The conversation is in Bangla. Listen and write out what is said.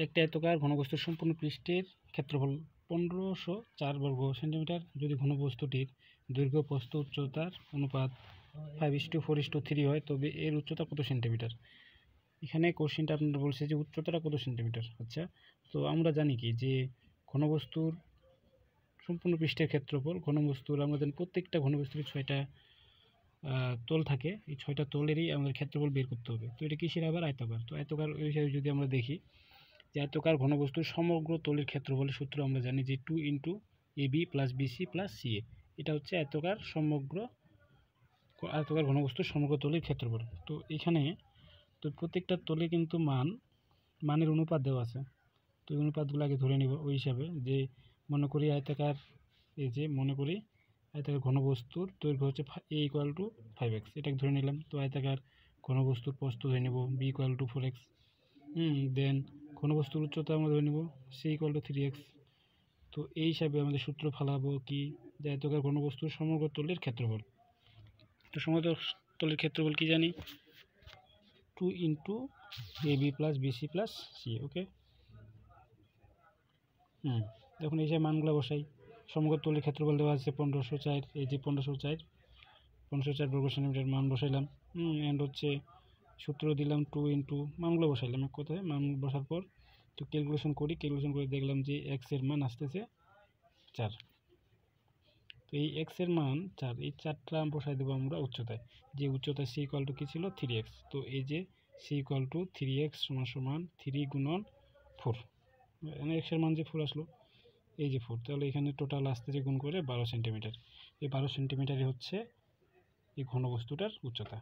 একটা আয়তকার ঘনবস্তুর সম্পূর্ণ পৃষ্ঠের ক্ষেত্রফল 1504 বর্গ সেন্টিমিটার যদি ঘনবস্তুটির দৈর্ঘ্য প্রস্থ উচ্চতার অনুপাত 5:4:3 হয় তবে এর উচ্চতা কত সেন্টিমিটার। এখানে কোশ্চেনটা আপনার বলছে যে উচ্চতাটা কত সেন্টিমিটার। আচ্ছা, তো আমরা জানি কি যে ঘনবস্তুর সম্পূর্ণ পৃষ্ঠের ক্ষেত্রফল, ঘনবস্তুর আমরা জানি প্রত্যেকটা ঘনবস্তুর 6টা তল থাকে, এই 6টা তলেরই আমাদের ক্ষেত্রফল বের করতে হবে। তো এটা কিসের আবার আয়তকার। তো আয়তকার ওই হিসাবে যদি আমরা দেখি যে আয়তকার ঘনবস্তুর সমগ্র তলের ক্ষেত্রফলের সূত্র আমরা জানি যে 2 × AB + BC + CA। এটা হচ্ছে আয়তকার ঘনবস্তুর সমগ্র তলের ক্ষেত্রফল। তো এখানে তো প্রত্যেকটা তলে কিন্তু মানের অনুপাত দেওয়া আছে। তো এই অনুপাতগুলো আগে ধরে নিব ওই হিসাবে যে মনে করি আয়তাকার ঘনবস্তুর দৈর্ঘ্য হচ্ছে A = 5x, এটাকে ধরে নিলাম। তো আয়তাকার ঘনবস্তুর প্রস্থ ধরে নেব B = 4x। দেন ঘনবস্তুর উচ্চতা আমরা ধরে নেব C = 3x। তো এই হিসাবে আমাদের সূত্র ফেলাবো কি যে আয়তাকার ঘনবস্তুর সমগ্র তলের ক্ষেত্রফল। তো সমগ্র তলের ক্ষেত্রফল কি জানি 2 × AB + BC + CA। ওকে, দেখুন এই যে মানগুলো বসাই। সমগ্র তলের ক্ষেত্রফল দেওয়া আছে 1504, এই যে 1504 বর্গ সেন্টিমিটার মান বসাইলাম। এন্ড হচ্ছে সূত্র দিলাম 2 × মানগুলো বসাইলাম এক কথায়। মান বসার পর তো ক্যালকুলেশন করে দেখলাম যে এক্স এর মান আসতেছে 4। তো এই এক্স এর মান 4, এই 4টা বসাই দেবো আমরা উচ্চতায়। যে উচ্চতা C = কি ছিল 3x। তো এই যে C = 3x = 3 × 4, এখানে এক্স এর মান যে 4 আসলো, এই যে 4, তাহলে এখানে টোটাল আসতেছে গুণ করে 12 সেন্টিমিটার। এই 12 সেন্টিমিটারই হচ্ছে এই ঘনবস্তুটার উচ্চতা।